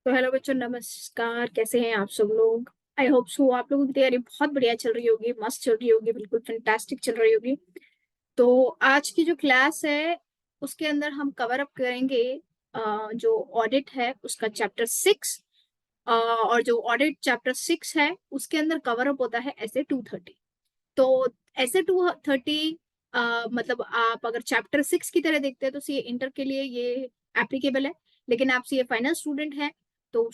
तो हेलो बच्चों, नमस्कार। कैसे हैं आप सब लोग? आई होप सो आप लोगों की तैयारी बहुत बढ़िया चल रही होगी, मस्त चल रही होगी, बिल्कुल फैंटास्टिक चल रही होगी। तो आज की जो क्लास है उसके अंदर हम कवर अप करेंगे जो ऑडिट है उसका चैप्टर 6। और जो ऑडिट चैप्टर 6 है उसके अंदर कवर अप होता है ऐसे 230। तो ऐसे 230 मतलब आप अगर चैप्टर 6 की तरह देखते हैं तो सीए इंटर के लिए ये एप्लीकेबल है। लेकिन आप सीए फाइनल स्टूडेंट हैं तो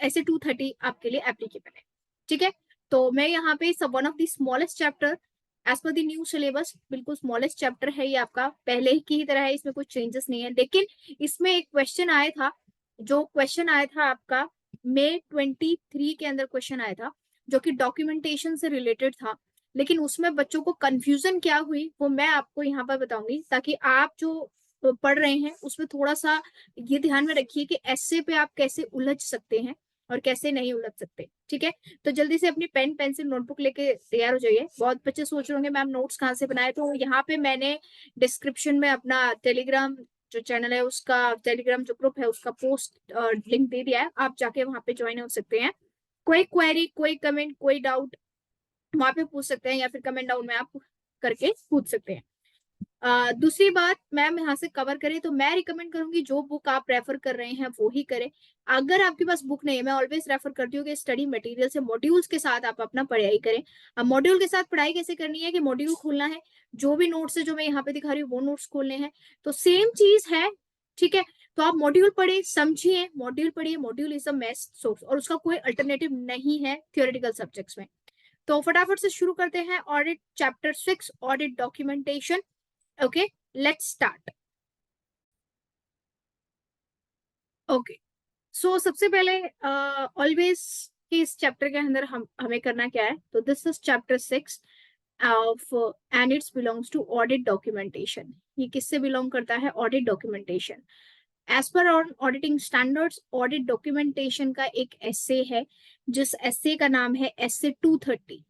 ऐसे 230 आपके लिए एप्लीकेबल है। ठीक है। तो मैं यहाँ पे सब one of the smallest chapter as per the new syllabus, बिल्कुल स्मॉलेस्ट चैप्टर है ये आपका, पहले की ही तरह है, इसमें कुछ चेंजेस नहीं है। लेकिन इसमें एक क्वेश्चन आया था, जो क्वेश्चन आया था आपका May 23 के अंदर क्वेश्चन आया था, जो कि डॉक्यूमेंटेशन से रिलेटेड था। लेकिन उसमें बच्चों को कंफ्यूजन क्या हुई वो मैं आपको यहाँ पर बताऊंगी, ताकि आप जो पढ़ रहे हैं उसमें थोड़ा सा ये ध्यान में रखिए कि ऐसे पे आप कैसे उलझ सकते हैं और कैसे नहीं उलझ सकते। ठीक है। तो जल्दी से अपनी पेन पेंसिल नोटबुक लेके तैयार हो जाइए। बहुत बच्चे सोच रहे होंगे मैम नोट्स कहाँ से बनाए, तो यहाँ पे मैंने डिस्क्रिप्शन में अपना टेलीग्राम जो चैनल है उसका, टेलीग्राम जो ग्रुप है उसका पोस्ट लिंक दे दिया है, आप जाके वहां पे ज्वाइन हो सकते हैं। कोई क्वेरी, कोई कमेंट, कोई डाउट वहां पे पूछ सकते हैं, या फिर कमेंट डाउन में आप करके पूछ सकते हैं। दूसरी बात, मैम यहाँ से कवर करें तो मैं रिकमेंड करूंगी जो बुक आप रेफर कर रहे हैं वो ही करें। अगर आपके पास बुक नहीं है, मैं ऑलवेज रेफर करती हूँ कि स्टडी मटेरियल से मॉड्यूल्स के साथ आप अपना पढ़ाई करें। अब मॉड्यूल के साथ पढ़ाई कैसे करनी है कि मॉड्यूल खोलना है, जो भी नोट्स है जो मैं यहाँ पे दिखा रही हूँ वो नोट्स खोलने हैं, तो सेम चीज है। ठीक है। तो आप मॉड्यूल पढ़े, समझिए, मॉड्यूल पढ़िए, module is a best source और उसका कोई अल्टरनेटिव नहीं है थियोरेटिकल सब्जेक्ट्स में। तो फटाफट से शुरू करते हैं audit chapter 6, audit documentation. Okay, let's start. Okay, so सबसे पहले ऑलवेज कि इस चैप्टर के अंदर हमें करना क्या है, तो this is chapter 6 of and it's belongs to audit documentation. ये किससे बिलोंग करता है? Audit documentation. As per auditing standards, audit documentation का एक एसे है, जिस एसे का नाम है ऐसे 230।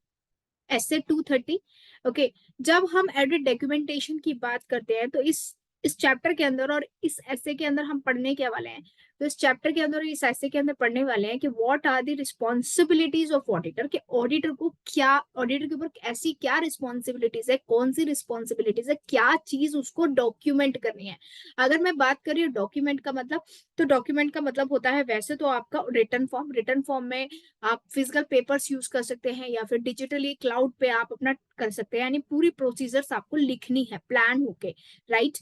ऐसे 230। ओके। जब हम एडिट डॉक्यूमेंटेशन की बात करते हैं तो इस चैप्टर के अंदर और इस ऐसे के अंदर हम पढ़ने के वाले हैं। तो इस चैप्टर के अंदर और इस ऐसे के अंदर पढ़ने वाले हैं कि what are the responsibilities of auditor, कि ऑडिटर को क्या, ऑडिटर के ऊपर ऐसी क्या रिस्पॉन्सिबिलिटीज है, कौन सी रिस्पॉन्सिबिलिटीज है, क्या चीज उसको डॉक्यूमेंट करनी है। अगर मैं बात कर रही हूँ डॉक्यूमेंट का मतलब, तो डॉक्यूमेंट का मतलब होता है वैसे तो आपका रिटर्न फॉर्म। रिटर्न फॉर्म में आप फिजिकल पेपर्स यूज कर सकते हैं या फिर डिजिटली क्लाउड पे आप अपना कर सकते हैं, यानी पूरी प्रोसीजर्स आपको लिखनी है प्लान होके। राइट।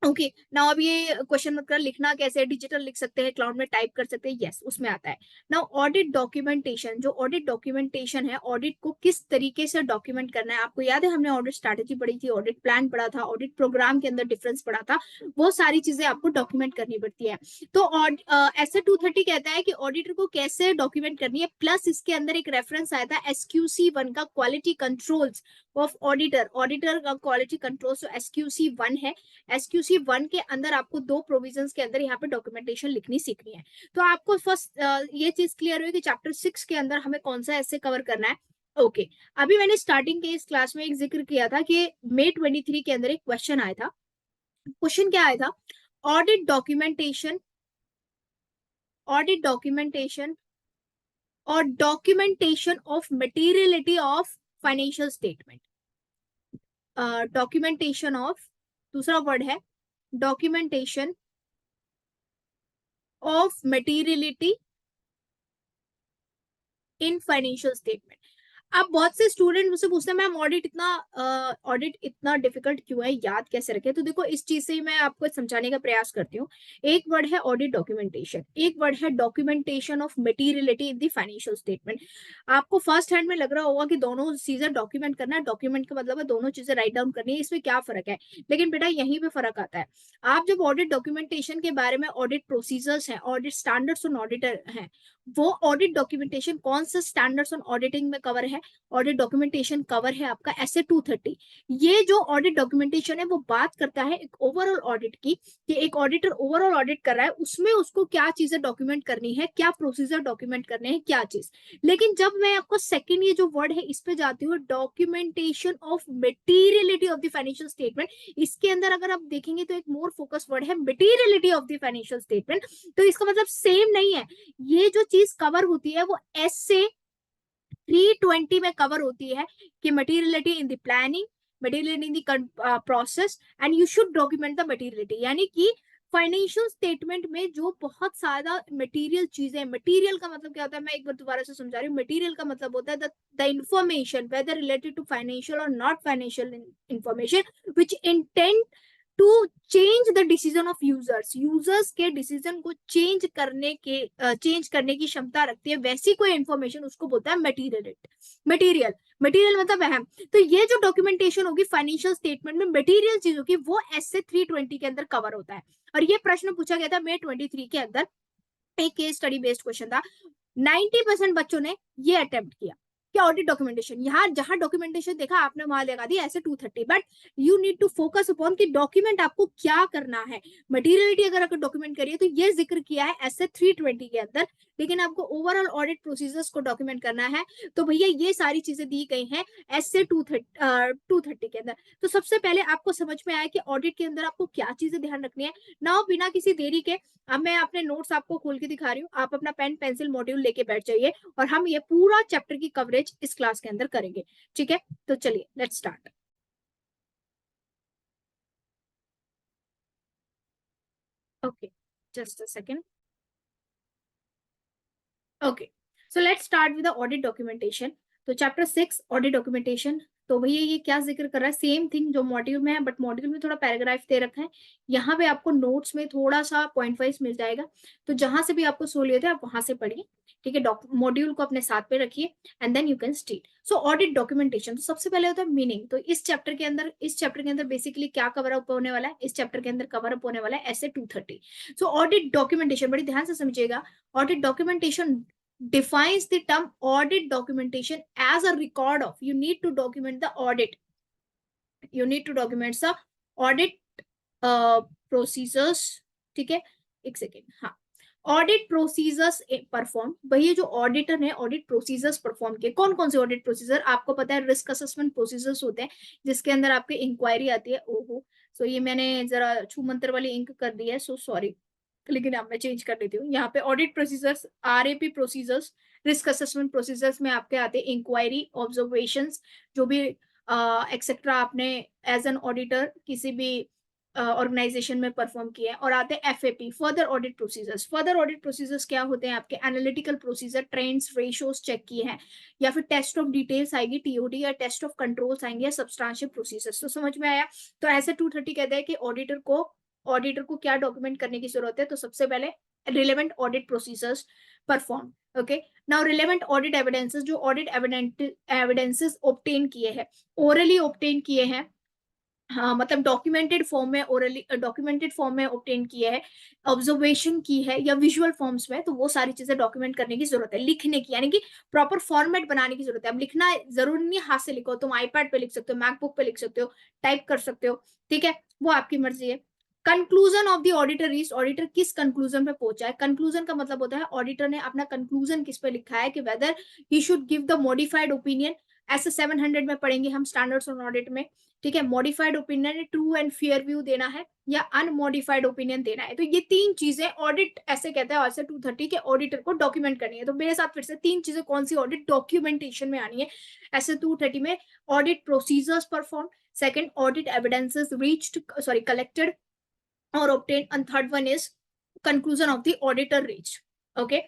ओके। नाउ अब ये क्वेश्चन मत कर लिखना कैसे, डिजिटल लिख सकते हैं, क्लाउड में टाइप कर सकते हैं, यस उसमें आता है। नाउ ऑडिट डॉक्यूमेंटेशन, जो ऑडिट डॉक्यूमेंटेशन है, ऑडिट को किस तरीके से डॉक्यूमेंट करना है, आपको याद है हमने ऑडिट स्ट्रैटेजी पढ़ी थी, ऑडिट प्लान पढ़ा था, ऑडिट प्रोग्राम के अंदर डिफरेंस पढ़ा था, वो सारी चीजें आपको डॉक्यूमेंट करनी पड़ती है। तो ऐसे 230 कहता है कि ऑडिटर को कैसे डॉक्यूमेंट करनी है, प्लस इसके अंदर एक रेफरेंस आया था SQC 1 का, quality controls of auditor, auditor का क्वालिटी कंट्रोल, SQC 1 है। SQC 1 के अंदर आपको दो प्रोविजंस के अंदर यहाँ पे डॉक्यूमेंटेशन लिखनी सीखनी है। तो आपको फर्स्ट ये चीज क्लियर हुई कि चैप्टर 6 के अंदर हमें कौन सा ऐसे कवर करना है। ओके। अभी मैंने स्टार्टिंग के इस क्लास में एक जिक्र किया था कि May 23 के अंदर एक क्वेश्चन आया था। क्वेश्चन क्या आया था? ऑडिट डॉक्यूमेंटेशन, ऑडिट डॉक्यूमेंटेशन और documentation of materiality of financial statement. Documentation of, दूसरा वर्ड है documentation of materiality in financial statement. अब बहुत से स्टूडेंट मुझसे पूछते हैं मैम ऑडिट इतना डिफिकल्ट क्यों है, याद कैसे रखें? तो देखो इस चीज से मैं आपको समझाने का प्रयास करती हूँ। एक वर्ड है ऑडिट डॉक्यूमेंटेशन, एक वर्ड है documentation of materiality in the financial statement. आपको फर्स्ट हैंड में लग रहा होगा कि दोनों चीजें डॉक्यूमेंट करना है, डॉक्यूमेंट का मतलब है दोनों चीजें राइट डाउन करनी है, इसमें क्या फर्क है? लेकिन बेटा यहीं पे फर्क आता है। आप जब ऑडिट डॉक्यूमेंटेशन के बारे में, ऑडिट प्रोसीजर्स हैं, ऑडिट स्टैंडर्ड्स ऑन ऑडिटर हैं, वो ऑडिट डॉक्यूमेंटेशन कौन से स्टैंडर्ड्स ऑन ऑडिटिंग में कवर है, ऑडिट डॉक्यूमेंटेशन कवर है आपका एसए 230। ये जो ऑडिट डॉक्यूमेंटेशन है वो बात करता है एक ओवरऑल ऑडिट की, कि एक ऑडिटर ओवरऑल ऑडिट कर रहा है, उसमें उसको क्या चीजें डॉक्यूमेंट करनी है, क्या प्रोसीजर डॉक्यूमेंट करने हैं, क्या चीज। लेकिन जब मैं आपको सेकंड ये जो वर्ड है इस पे जाती हूँ, documentation of materiality of the financial statement, इसके अंदर अगर आप देखेंगे तो एक मोर फोकस वर्ड है materiality of the financial statement. तो इसका मतलब सेम नहीं है। ये जो चीज कवर होती है वो एस से 320 में कवर होती है, कि materiality in the planning, materiality in the process and you should document the materiality. यानी कि फाइनेंशियल स्टेटमेंट में जो बहुत सारा मटेरियल चीजें, मटेरियल का मतलब क्या होता है, मैं एक बार दोबारा से समझा रही हूँ। मटेरियल का मतलब होता है the information whether related to financial और not financial information which intend to change the decision of users, users के डिसीजन को चेंज करने की क्षमता रखती है, वैसी कोई इंफॉर्मेशन उसको बोलता है मटेरियल। मटेरियल मटेरियल मतलब अहम। तो ये जो डॉक्यूमेंटेशन होगी फाइनेंशियल स्टेटमेंट में मटेरियल चीजों की, वो एस से 320 के अंदर कवर होता है। और ये प्रश्न पूछा गया था मे 23 के अंदर, एक केस स्टडी बेस्ड क्वेश्चन था। 90% बच्चों ने ये अटेम्प्ट किया कि ऑडिट डॉक्यूमेंटेशन, यहाँ जहां डॉक्यूमेंटेशन देखा आपने वहां लगा दी ऐसे 230। But you need to focus upon कि डॉक्यूमेंट आपको क्या करना है। मटेरियलिटी अगर डॉक्यूमेंट करिए तो ये जिक्र किया है ऐसे 320 के अंदर, लेकिन आपको ओवरऑल ऑडिट प्रोसीजर्स को डॉक्यूमेंट करना है तो भैया ये सारी चीजें दी गई हैं ऐसे 230 के अंदर। तो सबसे पहले आपको समझ में आया कि ऑडिट के अंदर आपको क्या चीजें ध्यान रखनी है ना। बिना किसी देरी के अब मैं अपने नोट्स आपको खोल के दिखा रही हूँ, आप अपना पेन पेंसिल मॉड्यूल लेके बैठ जाइए और हम ये पूरा चैप्टर की कवरेज इस क्लास के अंदर करेंगे। ठीक है, तो चलिए let's start. Okay, just a second. Okay, so let's start with the audit documentation. तो चैप्टर 6 ऑडिट डॉक्यूमेंटेशन। तो भैया ये क्या जिक्र कर रहा है, सेम थिंग जो मॉड्यूल में है, बट मॉड्यूल में थोड़ा पैराग्राफ दे रखा है, यहाँ पे आपको नोट्स में थोड़ा सा पॉइंट वाइज मिल जाएगा। तो जहां से भी आपको सहूलियत है आप वहां से पढ़िए। ठीक है, मॉड्यूल को अपने साथ पे रखिए and then you can start. So audit documentation, तो सबसे पहले होता है मीनिंग। तो इस चैप्टर के अंदर बेसिकली क्या कवर अप होने वाला है, इस चैप्टर के अंदर कवर अप होने वाला है ऐसे 230। सो ऑडिट डॉक्यूमेंटेशन बड़ी ध्यान से समझिएगा। Audit documentation defines the term audit documentation as a record of, you need to document the audit, you need to document the audit procedures. ठीक है, एक सेकेंड, हाँ। ऑडिट प्रोसीजर्स परफॉर्म, भैया जो ऑडिटर है ऑडिट प्रोसीजर्स परफॉर्म किए। कौन कौन से ऑडिट प्रोसीजर आपको पता है, रिस्क असेसमेंट प्रोसीजर्स होते हैं जिसके अंदर आपके इंक्वायरी आती है। ओहो, सो ये मैंने जरा छू मंतर वाली इंक कर दी है, सो सॉरी, लेकिन अब मैं चेंज कर देती हूँ। यहाँ पे audit procedures, RAP procedures, risk assessment procedures में आपके आते हैं इंक्वायरी, ऑब्जर्वेशन, जो भी एक्सेट्रा आपने एज एन ऑडिटर किसी भी ऑर्गेनाइजेशन में परफॉर्म किया है। और आते हैं FAP, further audit procedures. Further audit procedures क्या होते हैं, आपके analytical procedure, trends, ratios check किए हैं, या फिर टेस्ट ऑफ डिटेल्स आएगी टीओडी, या टेस्ट ऑफ कंट्रोल्स आएंगे, या सब्सटेंशियल प्रोसीजर्स। तो समझ में आया। तो ऐसे 230 कहते हैं कि ऑडिटर को क्या डॉक्यूमेंट करने की जरूरत है। तो सबसे पहले relevant audit procedures perform. Okay, now relevant audit evidences, जो ऑडिट एविडेंसेस ऑब्टेन किए हैं, ओरली ऑब्टेन किए हैं, हाँ मतलब डॉक्यूमेंटेड फॉर्म में, ओरली डॉक्यूमेंटेड फॉर्म में ऑब्टेन किया है, ऑब्जर्वेशन की है, या विजुअल फॉर्म्स में, तो वो सारी चीजें डॉक्यूमेंट करने की जरूरत है, लिखने की, यानी कि प्रॉपर फॉर्मेट बनाने की जरूरत है। अब लिखना जरूरी नहीं हाथ से लिखो, तुम आईपैड पे लिख सकते हो, मैकबुक पे लिख सकते हो, टाइप कर सकते हो। ठीक है, वो आपकी मर्जी है। Conclusion of the auditor is, auditor किस कंक्लूजन पे पहुंचा है। कंक्लूजन का मतलब होता है ऑडिटर ने अपना कंक्लूजन किस पे लिखा है, कि weather he should give the modified opinion, ऐसे 700 में पढ़ेंगे हम स्टैंडर्ड्स ऑन ऑडिट में। ठीक है, modified opinion, true and fair view देना है, या अनमॉडिफाइड ओपिनियन देना है। तो ये तीन चीजें ऑडिट ऐसे कहता है ऐसे 230 के ऑडिटर को डॉक्यूमेंट करनी है। तो मेरे साथ फिर से तीन चीजें कौन सी ऑडिट डॉक्यूमेंटेशन में आनी है ऐसे 230 में, audit procedures perform, second audit evidences reached sorry collected or obtained, and third one is conclusion of the auditor reached. Okay,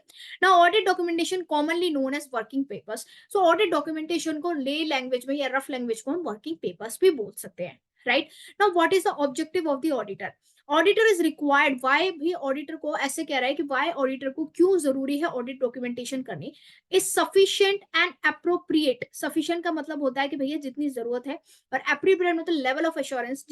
now audit documentation commonly known as working papers. So audit documentation को lay language में या rough language को हम working papers भी बोल सकते हैं, right? Now what is the objective of the auditor? Auditor is required, why भी ऑडिटर को ऐसे कह रहा है कि वाई ऑडिटर को क्यों जरूरी है ऑडिट डॉक्यूमेंटेशन करनी, is sufficient and appropriate. Sufficient का मतलब होता है कि भैया जितनी जरूरत है, और अप्रोप्रिएट मतलब level of assurance,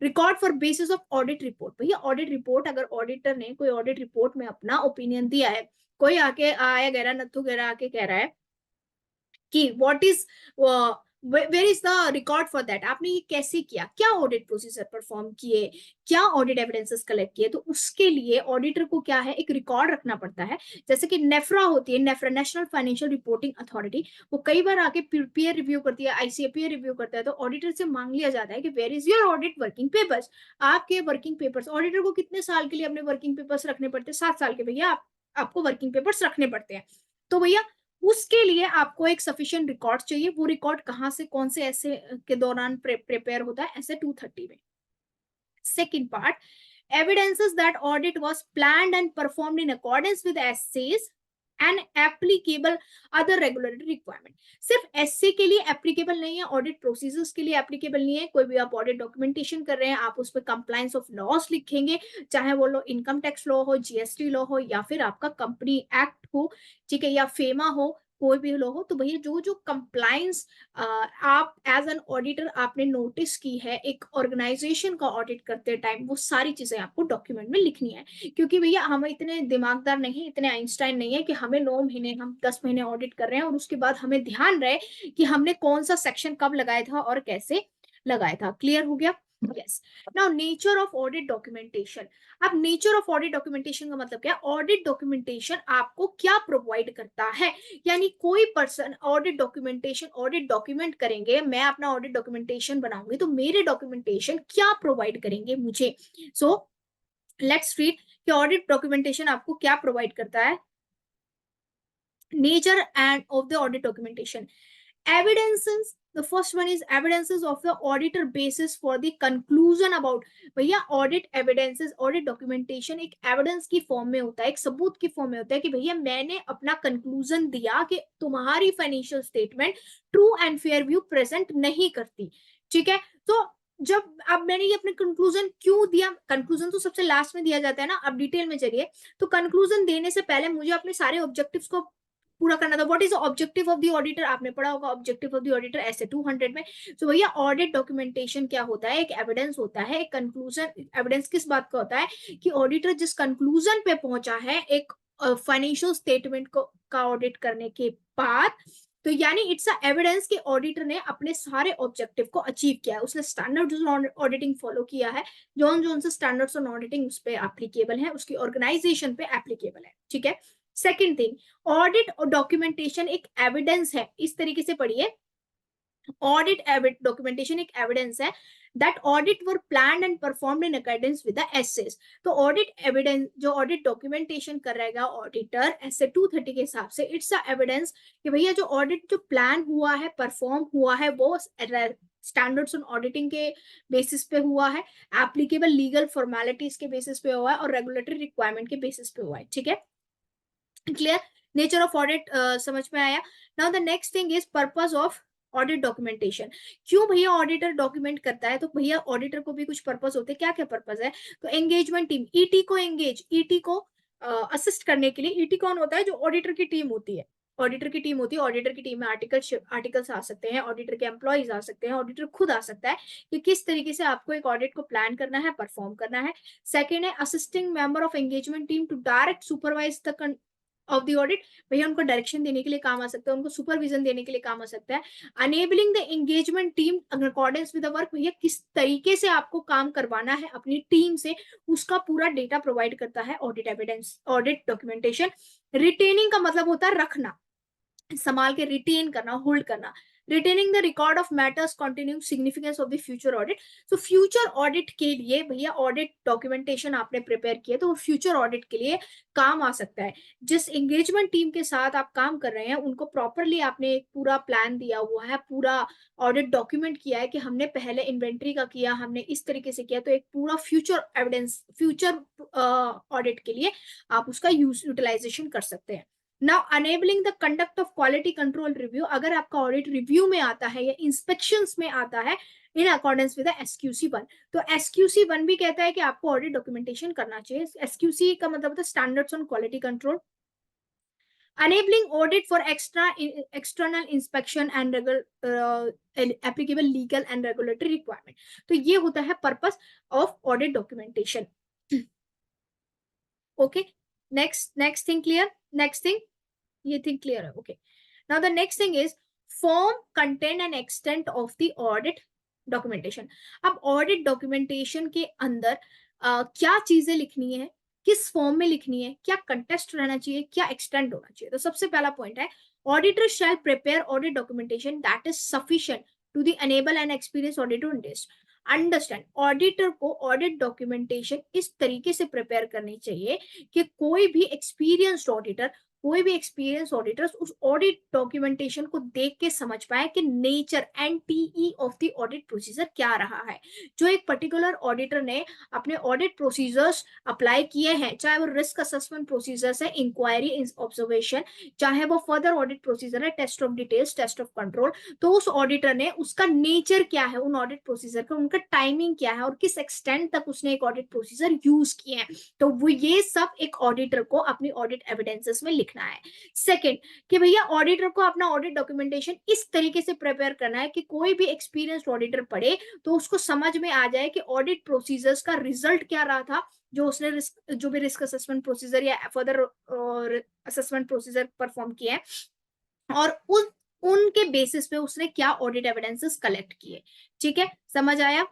record for basis of audit report. भैया ऑडिट रिपोर्ट, अगर ऑडिटर ने कोई ऑडिट रिपोर्ट में अपना ओपिनियन दिया है, कोई आके आया गहरा नथु गहरा आके कह रहा है कि what is, where is the record for that, आपने ये कैसे किया, क्या ऑडिट प्रोसीजर परफॉर्म किए, क्या ऑडिट एविडेंसेस कलेक्ट किए, तो उसके लिए ऑडिटर को क्या है, एक रिकॉर्ड रखना पड़ता है। जैसे कि नेफ्रा होती है, NEPRA national financial reporting authority, वो कई बार आके पीयर रिव्यू करती है, आईसीए पीयर रिव्यू करता है, तो ऑडिटर से मांग लिया जाता है कि where is your audit working papers, आपके वर्किंग पेपर्स। ऑडिटर को कितने साल के लिए अपने वर्किंग पेपर्स रखने पड़ते हैं, 7 साल के। भैया आपको वर्किंग पेपर्स रखने पड़ते हैं, तो भैया उसके लिए आपको एक सफिशिएंट रिकॉर्ड चाहिए। वो रिकॉर्ड कहां से, कौन से ऐसे के दौरान प्रिपेयर होता है, ऐसे 230 में। Second part, evidences that audit was planned and performed in accordance with essays and applicable other regulatory requirement। सिर्फ एसए के लिए एप्लीकेबल नहीं है, ऑडिट प्रोसीजर्स के लिए एप्लीकेबल नहीं है। कोई भी आप ऑडिट डॉक्यूमेंटेशन कर रहे हैं, आप उस पर कंप्लायंस ऑफ लॉस लिखेंगे, चाहे वो लो इनकम टैक्स लॉ हो, जीएसटी लॉ हो, या फिर आपका कंपनी एक्ट हो, ठीक है, या फेमा हो, कोई भी लॉ हो, तो भैया जो जो कंप्लायंस आप एज एन ऑडिटर आपने नोटिस की है एक ऑर्गेनाइजेशन का ऑडिट करते टाइम, वो सारी चीजें आपको डॉक्यूमेंट में लिखनी है। क्योंकि भैया हम इतने दिमागदार नहीं, इतने आइंस्टाइन नहीं है कि हमें 9 महीने, हम 10 महीने ऑडिट कर रहे हैं और उसके बाद हमें ध्यान रहे कि हमने कौन सा सेक्शन कब लगाया था और कैसे लगाया था। क्लियर हो गया? Yes. Now nature of audit documentation. अब नेचर ऑफ ऑडिट डॉक्यूमेंटेशन का मतलब क्या है? ऑडिट डॉक्यूमेंटेशन आपको क्या प्रोवाइड करता है, यानी कोई person audit documentation, audit document करेंगे, मैं अपना ऑडिट डॉक्यूमेंटेशन बनाऊंगी, तो मेरे डॉक्यूमेंटेशन क्या प्रोवाइड करेंगे मुझे। सो लेट्स रीड कि ऑडिट डॉक्यूमेंटेशन आपको क्या प्रोवाइड करता है। Nature end of the audit documentation, evidences, the first one is evidences of the auditor basis for the conclusion about। भैया ऑडिट एविडेंसेस, ऑडिट डॉक्यूमेंटेशन एक evidence की form में होता है, एक सबूत की फॉर्म में होता है कि भैया मैंने अपना कंक्लूजन दिया कि तुम्हारी financial statement true and fair view present नहीं करती, ठीक है। तो जब अब मैंने ये अपने कंक्लूजन क्यों दिया, कंक्लूजन तो सबसे लास्ट में दिया जाता है ना, अब डिटेल में चलिए। तो कंक्लूजन देने से पहले मुझे अपने सारे ऑब्जेक्टिव्स को पूरा करना था। What is objective of the auditor, आपने पढ़ा होगा ऑब्जेक्टिव ऑफ द ऑडिटर ऐसे 200 में। तो भैया ऑडिट डॉक्यूमेंटेशन क्या होता है, एक एविडेंस होता है, एक कंक्लूजन। एविडेंस किस बात का होता है कि ऑडिटर जिस कंक्लूजन पे पहुंचा है एक फाइनेंशियल स्टेटमेंट को का ऑडिट करने के बाद, तो यानी इट्स अ एविडेंस कि ऑडिटर ने अपने सारे ऑब्जेक्टिव को अचीव किया है, उसने स्टैंडर्ड्स ऑन ऑडिटिंग फॉलो किया है, जोन से स्टैंडर्ड्स ऑन ऑडिटिंग उस पर एप्लीकेबल है, उसकी ऑर्गेनाइजेशन पे एप्लीकेबल है, ठीक है। सेकेंड थिंग, ऑडिट और डॉक्यूमेंटेशन एक एविडेंस है, इस तरीके से पढ़िए, ऑडिट डॉक्यूमेंटेशन एक एविडेंस है that audit were planned and performed in accordance with the SAs. तो ऑडिट एविडेंस, जो ऑडिट डॉक्यूमेंटेशन कर रहेगा ऑडिटर एसे 230 के हिसाब से, इट्स अ एविडेंस कि भैया जो ऑडिट जो प्लान हुआ है, परफॉर्म हुआ है, वो स्टैंडर्ड्स ऑन ऑडिटिंग के बेसिस पे हुआ है, एप्लीकेबल लीगल फॉर्मेलिटीज के बेसिस पे हुआ है, और रेगुलेटरी रिक्वायरमेंट के बेसिस पे हुआ है, ठीक है। क्लियर? नेचर ऑफ ऑडिट समझ में आया। Now the next thing is purpose of audit documentation. क्यों भैया ऑडिटर डॉक्यूमेंट करता है? तो भैया ऑडिटर को भी कुछ पर्पस होते हैं। क्या क्या पर्पस है? तो एंगेजमेंट टीम, ईटी को एंगेज, ईटी को असिस्ट करने के लिए। ईटी कौन होता है? जो ऑडिटर की टीम होती है, ऑडिटर की टीम होती है। ऑडिटर की टीम में आर्टिकल्स आ सकते हैं, ऑडिटर के एम्प्लॉइज आ सकते हैं, ऑडिटर खुद आ सकता है कि किस तरीके से आपको एक ऑडिट को प्लान करना है, परफॉर्म करना है। सेकेंड है assisting member of engagement team to direct supervise the of the audit. भैया उनको डायरेक्शन देने के लिए काम आ सकता है, उनको सुपरविजन देने के लिए काम आ सकता है। Enabling the engagement team accordance with the work, भैया किस तरीके से आपको काम करवाना है अपनी टीम से, उसका पूरा डेटा प्रोवाइड करता है audit evidence, audit documentation. Retaining का मतलब होता है रखना, संभाल के रिटेन करना, होल्ड करना। Retaining the record of matters continue significance of the future audit. तो फ्यूचर ऑडिट के लिए भैया ऑडिट डॉक्यूमेंटेशन आपने प्रिपेयर किया, तो वो फ्यूचर ऑडिट के लिए काम आ सकता है। जिस एंगेजमेंट टीम के साथ आप काम कर रहे हैं उनको प्रॉपरली आपने एक पूरा प्लान दिया हुआ है, पूरा ऑडिट डॉक्यूमेंट किया है कि हमने पहले इन्वेंट्री का किया, हमने इस तरीके से किया, तो एक पूरा फ्यूचर एविडेंस, फ्यूचर ऑडिट के लिए आप उसका यूटिलाइजेशन कर सकते हैं। Now enabling the conduct of quality control review, अगर आपका ऑडिट रिव्यू में आता है या इंस्पेक्शंस में आता है इन अकॉर्डेंस विद SQC1। तो SQC1 भी कहता है कि आपको ऑडिट डॉक्यूमेंटेशन करना चाहिए। SQC का मतलब होता है standards on quality control. enabling audit for external inspection and applicable legal and regulatory requirement. तो ये होता है purpose of audit documentation. Okay, next thing clear. Next thing, ये थिंग क्लियर है. Okay, now the next thing is form, content and extent of the audit documentation. अब audit documentation के अंदर क्या चीजें लिखनी है, किस फॉर्म में लिखनी है, क्या कंटेस्ट रहना चाहिए, क्या एक्सटेंट होना चाहिए. तो सबसे पहला पॉइंट है, auditor shall prepare audit documentation that is sufficient to the enable and experience auditor in this. Understand, auditor को ऑडिट डॉक्यूमेंटेशन इस तरीके से प्रिपेयर करनी चाहिए कि कोई भी एक्सपीरियंस्ड ऑडिटर, कोई भी एक्सपीरियंस ऑडिटर्स उस ऑडिट डॉक्यूमेंटेशन को देख के समझ पाए कि nature NTE of the audit procedure क्या रहा है. जो एक पर्टिकुलर ऑडिटर ने अपने ऑडिट प्रोसीजर्स अप्लाई किए हैं, चाहे वो रिस्क असेसमेंट प्रोसीजर्स है, इंक्वायरी ऑब्जर्वेशन, चाहे वो फर्दर ऑडिट प्रोसीजर है, test of details, test of control, तो उस ऑडिटर ने उसका नेचर क्या है उन ऑडिट प्रोसीजर का, उनका टाइमिंग क्या है और किस एक्सटेंट तक उसने एक ऑडिट प्रोसीजर यूज किए हैं. तो वो ये सब एक ऑडिटर को अपनी ऑडिट एविडेंसेस में लिखना है. सेकंड, कि भैया ऑडिटर को अपना ऑडिट डॉक्यूमेंटेशन इस तरीके से प्रिपेयर करना है कि कोई भी एक्सपीरियंस्ड ऑडिटर पढ़े तो उसको समझ में आ जाए कि ऑडिट प्रोसीजर्स का रिजल्ट क्या रहा था, जो उसने जो भी रिस्क असेसमेंट प्रोसीजर या फर्दर असेसमेंट प्रोसीजर परफॉर्म किया है, और उनके बेसिस पे उसने क्या ऑडिट एविडेंसेस कलेक्ट किए. ठीक है, समझ आया.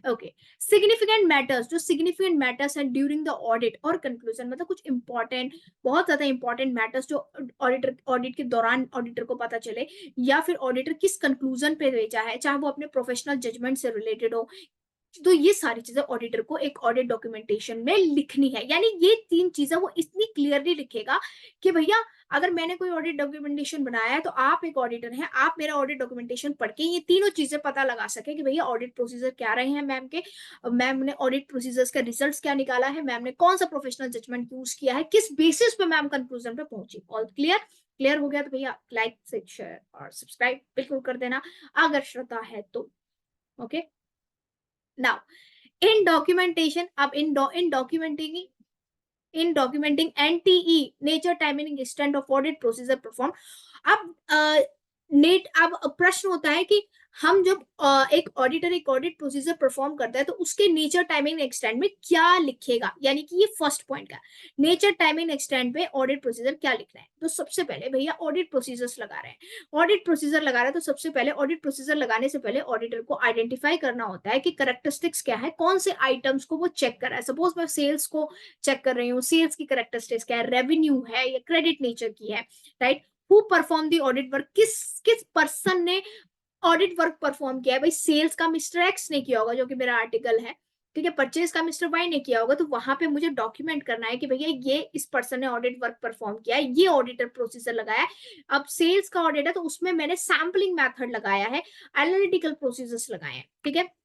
ओके, सिग्निफिकेंट मैटर्स, जो सिग्निफिकेंट मैटर्स है ड्यूरिंग द ऑडिट और कंक्लूजन, मतलब कुछ इंपॉर्टेंट, बहुत ज्यादा इंपॉर्टेंट मैटर्स जो ऑडिट के दौरान ऑडिटर को पता चले, या फिर ऑडिटर किस कंक्लूजन पे भेजा है, चाहे वो अपने प्रोफेशनल जजमेंट से रिलेटेड हो, तो ये सारी चीजें ऑडिटर को एक ऑडिट डॉक्यूमेंटेशन में लिखनी है. यानी ये तीन चीजें वो इतनी क्लियरली लिखेगा कि भैया अगर मैंने कोई ऑडिट डॉक्यूमेंटेशन बनाया है तो आप एक ऑडिटर हैं, आप मेरा ऑडिट डॉक्यूमेंटेशन पढ़ के ये तीनों चीजें पता लगा सके कि भैया ऑडिट प्रोसीजर क्या रहे हैं मैम के, मैम ने ऑडिट प्रोसीजर्स का रिजल्ट्स क्या निकाला है, मैम ने कौन सा प्रोफेशनल जजमेंट यूज किया है, किस बेसिस पे मैम कंक्लूजन पे पहुंची. All clear. क्लियर हो गया तो भैया लाइक शेयर और सब्सक्राइब बिल्कुल कर देना अगर श्रद्धा है तो. ओके, नाउ in documentation, अब in documenting NTE, nature, timing, extent of audit procedure performed. अब अब प्रश्न होता है कि हम जब एक ऑडिटर एक ऑडिट प्रोसीजर परफॉर्म करता है तो उसके नेचर, टाइमिंग, एक्सटेंट में क्या लिखेगा. यानी कि ये फर्स्ट पॉइंट का नेचर, टाइमिंग, एक्सटेंट पे ऑडिट प्रोसीजर क्या लिखना है. तो सबसे पहले भैया ऑडिट प्रोसीजर्स लगा रहे हैं, ऑडिट प्रोसीजर लगा रहे हैं, तो सबसे पहले ऑडिट प्रोसीजर लगाने से पहले ऑडिटर को आइडेंटिफाई करना होता है कि कैरेक्टरिस्टिक्स क्या है, कौन से आइटम्स को वो चेक कर रहा है. सपोज मैं सेल्स को चेक कर रही हूँ, सेल्स की कैरेक्टरिस्टिक्स क्या है, रेवेन्यू है या क्रेडिट नेचर की है, right. Who perform the audit work, किस पर्सन ने ऑडिट वर्क परफॉर्म किया है. भाई सेल्स का मिस्टर एक्स ने किया होगा जो कि मेरा आर्टिकल है, ठीक है. परचेज का मिस्टर वाई ने किया होगा, तो वहां पे मुझे डॉक्यूमेंट करना है कि भैया ये इस पर्सन ने ऑडिट वर्क परफॉर्म किया है, ये ऑडिटर प्रोसीजर लगाया है. अब सेल्स का ऑडिट है तो उसमें मैंने सैम्पलिंग मेथड लगाया है, एनालिटिकल प्रोसीजर्स लगाए हैं, ठीक है.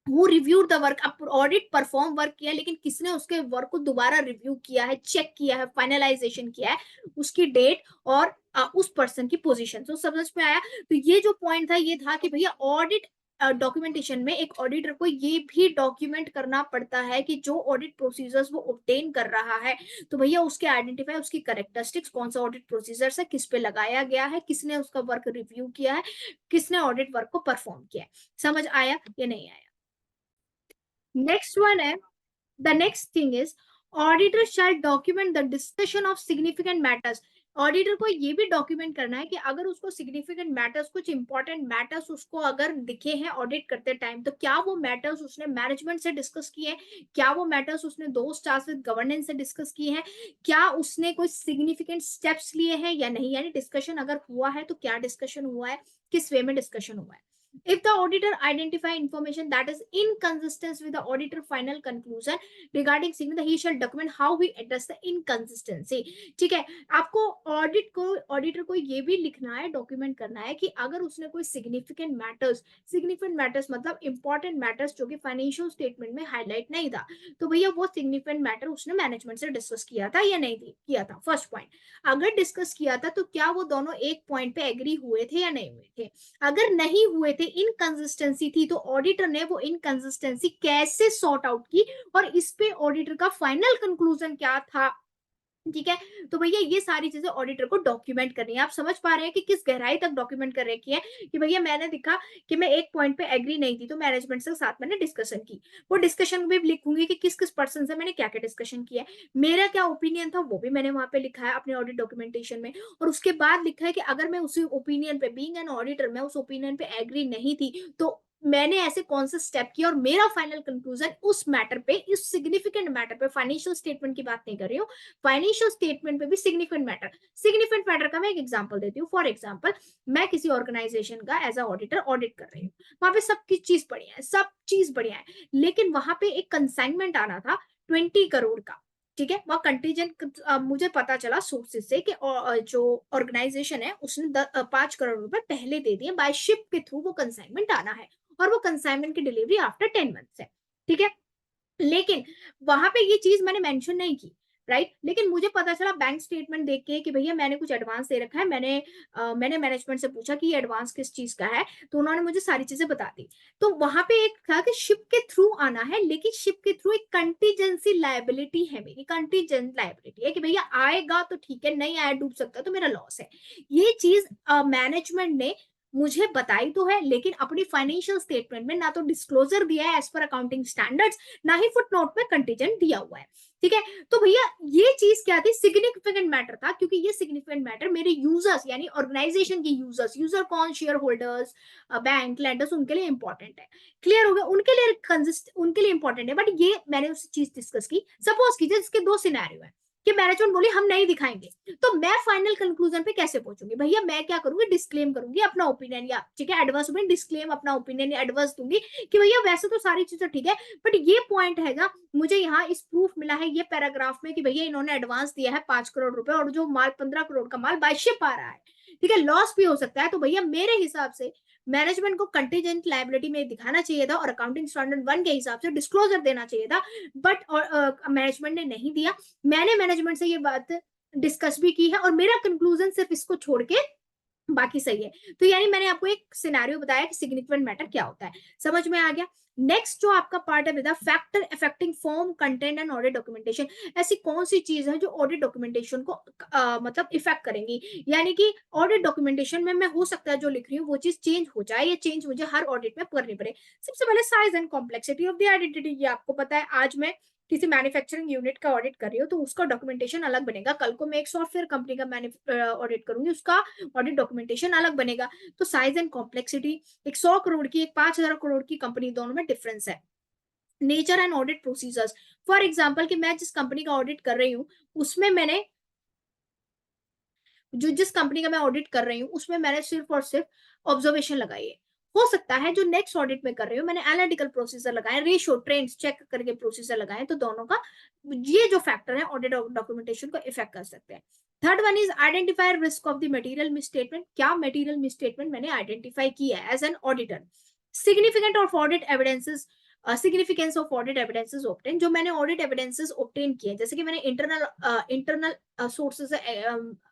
वो रिव्यूड द वर्क, अब ऑडिट परफॉर्म वर्क किया लेकिन किसने उसके वर्क को दोबारा रिव्यू किया है, चेक किया है, फाइनलाइजेशन किया है, उसकी डेट और उस पर्सन की पोजीशन. तो समझ में आया. तो ये जो पॉइंट था ये था कि भैया ऑडिट डॉक्यूमेंटेशन में एक ऑडिटर को ये भी डॉक्यूमेंट करना पड़ता है कि जो ऑडिट प्रोसीजर्स वो ऑब्टेन कर रहा है, तो भैया उसके आइडेंटिफाई, उसकी कैरेक्टरिस्टिक्स, कौन सा ऑडिट प्रोसीजर है, किस पे लगाया गया है, किसने उसका वर्क रिव्यू किया है, किसने ऑडिट वर्क को परफॉर्म किया है. समझ आया या नहीं आया. नेक्स्ट वन है, the next thing is auditor shall document the discussion of significant matters. Auditor को ये भी डॉक्यूमेंट करना है कि अगर उसको सिग्निफिकेंट मैटर्स, कुछ इंपॉर्टेंट मैटर्स उसको अगर दिखे हैं ऑडिट करते टाइम, तो क्या वो मैटर्स उसने मैनेजमेंट से डिस्कस किए हैं, क्या वो मैटर्स उसने दो स्टार्स विद गवर्नेंस से डिस्कस किए हैं, क्या उसने कोई सिग्निफिकेंट स्टेप्स लिए हैं या नहीं. यानी डिस्कशन अगर हुआ है तो क्या डिस्कशन हुआ है, किस वे में डिस्कशन हुआ है. If the auditor identify information that is inconsistent with the auditor final conclusion regarding signature, he shall document how he address the inconsistency. ठीक है, आपको ऑडिटर को ये भी लिखना है, डॉक्यूमेंट करना है कि अगर उसने कोई सिग्निफिकेंट मैटर्स मतलब इंपॉर्टेंट मैटर्स जो कि फाइनेंशियल स्टेटमेंट में हाईलाइट नहीं था, तो भैया वो सिग्निफिकेंट मैटर उसने मैनेजमेंट से डिस्कस किया था या नहीं किया था. फर्स्ट पॉइंट, अगर डिस्कस किया था तो क्या वो दोनों एक पॉइंट पे एग्री हुए थे या नहीं हुए थे. अगर नहीं हुए थे, इनकंसिस्टेंसी थी, तो ऑडिटर ने वो इनकंसिस्टेंसी कैसे सॉर्ट आउट की और इस पे ऑडिटर का फाइनल कंक्लूजन क्या था, ठीक है। तो भैया ये सारी चीजें ऑडिटर को डॉक्यूमेंट करनी है। आप समझ पा रहे हैं कि किस गहराई तक डॉक्यूमेंट कर रखी है कि भैया मैंने दिखा कि मैं एक पॉइंट पे एग्री नहीं थी, तो मैनेजमेंट से साथ मैंने डिस्कशन की। वो डिस्कशन भी लिखूंगी कि किस किस पर्सन से मैंने क्या क्या डिस्कशन किया है, मेरा क्या ओपिनियन था वो भी मैंने वहां पे लिखा है अपने ऑडिट डॉक्यूमेंटेशन में। और उसके बाद लिखा है कि अगर मैं उसी ओपिनियन पे, बीइंग एन ऑडिटर, मैं उस ओपिनियन पे एग्री नहीं थी, तो मैंने ऐसे कौन से स्टेप किया, और मेरा फाइनल कंक्लूजन उस मैटर पे, इस सिग्निफिकेंट मैटर पे, फाइनेंशियल स्टेटमेंट की बात नहीं कर रही हूँ, फाइनेंशियल स्टेटमेंट पे भी सिग्निफिकेंट मैटर का मैं एक एग्जांपल देती हूँ। फॉर एग्जांपल, मैं किसी ऑर्गेनाइजेशन का एज अ ऑडिटर ऑडिट कर रही हूँ, वहां पे सब की चीज बढ़िया है, सब चीज बढ़िया है, लेकिन वहां पे एक कंसाइनमेंट आना था 20 करोड़ का। ठीक है, वह कंटीजेंट मुझे पता चला सोर्सेज से कि जो ऑर्गेनाइजेशन है उसने 5 करोड़ रुपए पहले दे दिए, बाय शिप के थ्रू वो कंसाइनमेंट आना है, और वो कंसाइनमेंट की डिलीवरी आफ्टर 10 मंथ्स है। ठीक है, लेकिन वहां पे ये चीज मैंने मेंशन नहीं की, राइट। लेकिन मुझे पता चला बैंक स्टेटमेंट देख के कि भैया मैंने कुछ एडवांस दे रखा है, मैंने मैनेजमेंट से पूछा कि ये एडवांस किस चीज का है, तो उन्होंने मुझे सारी चीजें बता दी। तो वहां पे एक था कि शिप के थ्रू आना है, लेकिन शिप के थ्रू एक कंटीजेंसी लायबिलिटी है, मेरी कंटीजेंट लायबिलिटी है कि भैया आएगा तो ठीक है, नहीं आया डूब सकता तो मेरा लॉस है। ये चीज मैनेजमेंट ने मुझे बताई तो है, लेकिन अपनी फाइनेंशियल स्टेटमेंट में ना तो डिस्क्लोजर दिया है एज पर अकाउंटिंग स्टैंडर्ड्स, ना ही फुटनोट में कंटीजेंट दिया हुआ है। ठीक है, तो भैया ये चीज क्या थी, सिग्निफिकेंट मैटर था, क्योंकि ये सिग्निफिकेंट मैटर मेरे यूजर्स यानी ऑर्गेनाइजेशन के यूजर्स, यूजर कौन, शेयर होल्डर्स, बैंक लेंडर्स, उनके लिए इंपॉर्टेंट है। क्लियर हो गया, उनके लिए इंपॉर्टेंट है। बट ये मैंने उस चीज डिस्कस की। सपोज कीजिए इसके दो सिनेरियो है कि मैनेजमेंट बोली हम नहीं दिखाएंगे, तो मैं फाइनल कंक्लूजन पे कैसे पहुंचूंगी, भैया मैं क्या करूंगी, डिस्क्लेम करूंगी अपना ओपिनियन, या ठीक है एडवर्स में डिस्क्लेम अपना ओपिनियन या एडवर्स दूंगी कि भैया वैसे तो सारी चीजें ठीक है, बट ये पॉइंट है ना, मुझे यहाँ इस प्रूफ मिला है ये पैराग्राफ में कि भैया इन्होंने एडवांस दिया है 5 करोड़ रुपए, और जो माल 15 करोड़ का माल बाय शिप आ रहा है, ठीक है, लॉस भी हो सकता है। तो भैया मेरे हिसाब से मैनेजमेंट को कंटीजेंट लायबिलिटी में दिखाना चाहिए था, और अकाउंटिंग स्टैंडर्ड 1 के हिसाब से डिस्क्लोजर देना चाहिए था, बट मैनेजमेंट ने नहीं दिया। मैंने मैनेजमेंट से ये बात डिस्कस भी की है, और मेरा कंक्लूजन सिर्फ इसको छोड़ के बाकी सही है। तो यानी मैंने आपको एक सिनेरियो बताया कि सिग्निफिकेंट मैटर क्या होता है, समझ में आ गया। नेक्स्ट जो आपका पार्ट है बेटा, factor affecting form, content and audit documentation. ऐसी कौन सी चीज है जो ऑडिट डॉक्यूमेंटेशन को मतलब इफेक्ट करेंगी, यानी कि ऑडिट डॉक्यूमेंटेशन में मैं हो सकता है जो लिख रही हूँ वो चीज चेंज हो जाए, या चेंज मुझे हर ऑडिट में करनी पड़े। सबसे पहले size and complexity of the identity, ये आपको पता है। आज मैं किसी मैन्युफैक्चरिंग यूनिट का ऑडिट कर रही हूँ तो उसका डॉक्यूमेंटेशन अलग बनेगा, कल को मैं एक सॉफ्टवेयर कंपनी का ऑडिट करूंगी, उसका ऑडिट डॉक्यूमेंटेशन अलग बनेगा। तो साइज एंड कॉम्प्लेक्सिटी, एक 100 करोड़ की, एक 5,000 करोड़ की कंपनी, दोनों में डिफरेंस है। Nature and audit procedures, for example कि मैं जिस कंपनी का ऑडिट कर रही हूँ उसमें मैंने जो जिस कंपनी का मैं ऑडिट कर रही हूँ उसमें मैंने सिर्फ और सिर्फ ऑब्जर्वेशन लगाई है। हो सकता है जो नेक्स्ट ऑडिट में कर रही हूँ मैंने एनालिटिकल प्रोसीजर लगाए, रेशियो ट्रेंड्स चेक करके प्रोसीजर लगाए, तो दोनों का ये जो फैक्टर है ऑडिट डॉक्यूमेंटेशन को इफेक्ट कर सकते हैं। Third one is identify risk of the material misstatement. क्या मटेरियल मिसस्टेटमेंट मैंने आइडेंटिफाई किया है as an auditor. Significant of audit evidences, significance of audit evidences obtain, जो मैंने ऑडिट एविडेंसेस ऑब्टेन किए, जैसे कि मैंने इंटरनल सोर्सेज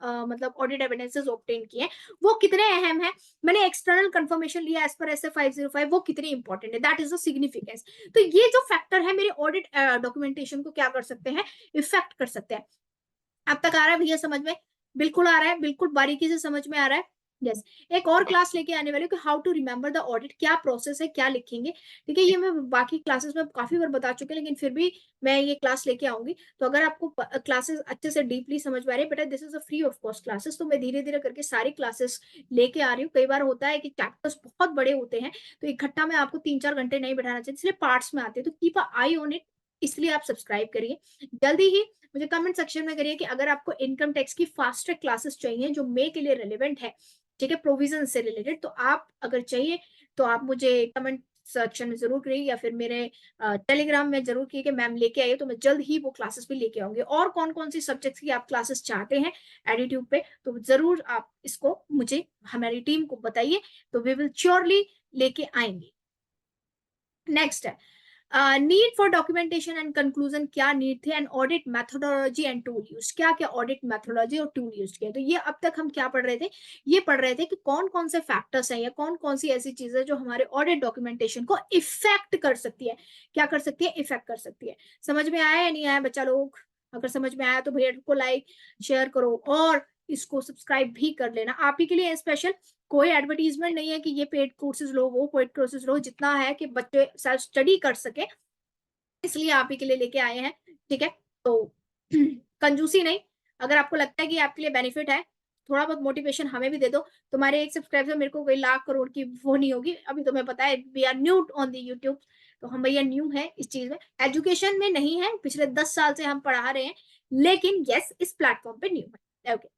मतलब ऑडिट एविडेंसेस ऑब्टेन किए, वो कितने अहम है। मैंने एक्सटर्नल कंफर्मेशन लिया एज पर एस 505, वो कितनी इंपॉर्टेंट है, दैट इज द सिग्निफिकेंस। तो ये जो फैक्टर है मेरे ऑडिट डॉक्यूमेंटेशन को क्या कर सकते हैं, इफेक्ट कर सकते हैं। अब तक आ रहा है भैया समझ में, बिल्कुल आ रहा है, बिल्कुल बारीकी से समझ में आ रहा है। Yes yes. एक और क्लास लेके आने वाली हूँ कि how to remember the audit, क्या प्रोसेस है, क्या लिखेंगे। ठीक है, ये मैं बाकी क्लासेस में काफी बार बता चुके हैं, लेकिन फिर भी मैं ये क्लास लेके आऊंगी। तो अगर आपको क्लासेस अच्छे से डीपली समझ में आ रही है बेटा, this is a free of cost classes, तो मैं धीरे धीरे करके सारी क्लासेस लेके आ रही हूँ। कई बार होता है कि चैप्टर्स बहुत बड़े होते हैं, तो इकट्ठा में आपको 3-4 घंटे नहीं बैठाना चाहिए, इसलिए पार्ट्स में आते हैं, तो keep a I on it. इसलिए आप सब्सक्राइब करिए जल्दी ही। मुझे कमेंट सेक्शन में करिए कि अगर आपको इनकम टैक्स की फास्ट ट्रैक क्लासेस चाहिए जो मे के लिए रेलिवेंट है, ठीक है, प्रोविजन से रिलेटेड, तो आप अगर चाहिए तो आप मुझे कमेंट सेक्शन में जरूर करिए, या फिर मेरे टेलीग्राम में जरूर किए कि मैम लेके आइए, तो मैं जल्द ही वो क्लासेस भी लेके आऊंगी। और कौन कौन सी सब्जेक्ट्स की आप क्लासेस चाहते हैं एडिट्यूब पे, तो जरूर आप इसको मुझे, हमारी टीम को बताइए, तो वी विल श्योरली लेके आएंगे। नेक्स्ट है need for documentation and conclusion, क्या नीड थे, and audit methodology and tool use, क्या क्या ऑडिट मेथोडोलॉजी और टूल यूज किया। तो ये अब तक हम क्या पढ़ रहे थे, ये पढ़ रहे थे कि कौन कौन से फैक्टर्स हैं या कौन कौन सी ऐसी चीजें जो हमारे ऑडिट डॉक्यूमेंटेशन को इफेक्ट कर सकती है, क्या कर सकती है, इफेक्ट कर सकती है। समझ में आया या नहीं आया बच्चा लोग, अगर समझ में आया तो भैया को लाइक शेयर करो और इसको सब्सक्राइब भी कर लेना। आप ही के लिए स्पेशल, कोई एडवर्टीजमेंट नहीं है कि ये पेड कोर्सेज लो, वो पेड कोर्सेज लो, जितना है कि बच्चे सेल्फ स्टडी कर सके, इसलिए आप ही के लिए लेके आए हैं। ठीक है, तो कंजूसी नहीं, अगर आपको लगता है कि आपके लिए बेनिफिट है, थोड़ा बहुत मोटिवेशन हमें भी दे दो। तुम्हारे एक सब्सक्राइबर से मेरे को कोई लाख करोड़ की वो नहीं होगी। अभी तुम्हें पता है we are new on the YouTube, तो हम भैया न्यू है इस चीज में, एजुकेशन में नहीं है, पिछले 10 साल से हम पढ़ा रहे हैं, लेकिन यस इस प्लेटफॉर्म पे न्यू है। Okay,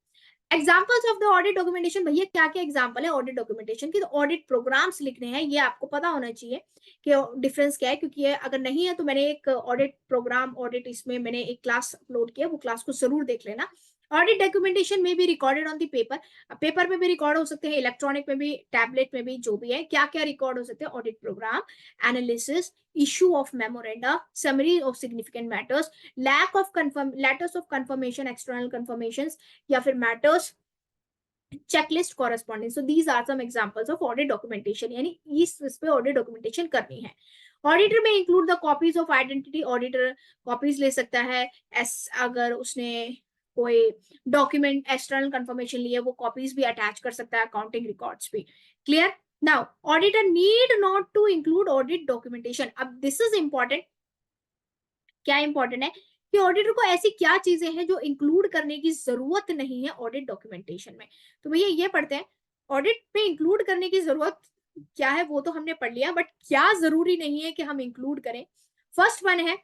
examples of the audit documentation, भैया क्या क्या एग्जाम्पल है ऑडिट डॉक्यूमेंटेशन की? तो ऑडिट प्रोग्राम्स लिखने हैं, ये आपको पता होना चाहिए कि डिफरेंस क्या है, क्योंकि ये अगर नहीं है तो मैंने एक ऑडिट प्रोग्राम ऑडिट इसमें मैंने एक क्लास अपलोड किया, वो क्लास को जरूर देख लेना। ऑडिट डॉक्यूमेंटेशन में भी recorded on the paper, paper में भी रिकॉर्ड हो सकते हैं, इलेक्ट्रॉनिक में भी, टैबलेट में भी, जो भी है, क्या क्या रिकॉर्ड हो सकते हैं? Audit program, analysis, issue of memoranda, summary of significant matters, lack of confirm letters of confirmation, external confirmation, या फिर matters, checklist, corresponding. So these are some examples of audit documentation, यानी इस पे ऑडिट डॉक्यूमेंटेशन करनी है। Auditor में include the copies of identity, auditor copies ले सकता है, अगर उसने कोई डॉक्यूमेंट एक्सटर्नल कंफर्मेशन लिए, वो कॉपीज भी अटैच कर सकता है, अकाउंटिंग रिकॉर्ड्स भी। Clear? Now auditor need not to include audit documentation. अब दिस इज इंपॉर्टेंट, क्या इंपॉर्टेंट है कि ऑडिटर को ऐसी क्या चीजें हैं जो इंक्लूड करने की जरूरत नहीं है ऑडिट डॉक्यूमेंटेशन में। तो भैया ये पढ़ते हैं, ऑडिट में इंक्लूड करने की जरूरत क्या है वो तो हमने पढ़ लिया, बट क्या जरूरी नहीं है कि हम इंक्लूड करें। फर्स्ट वन है,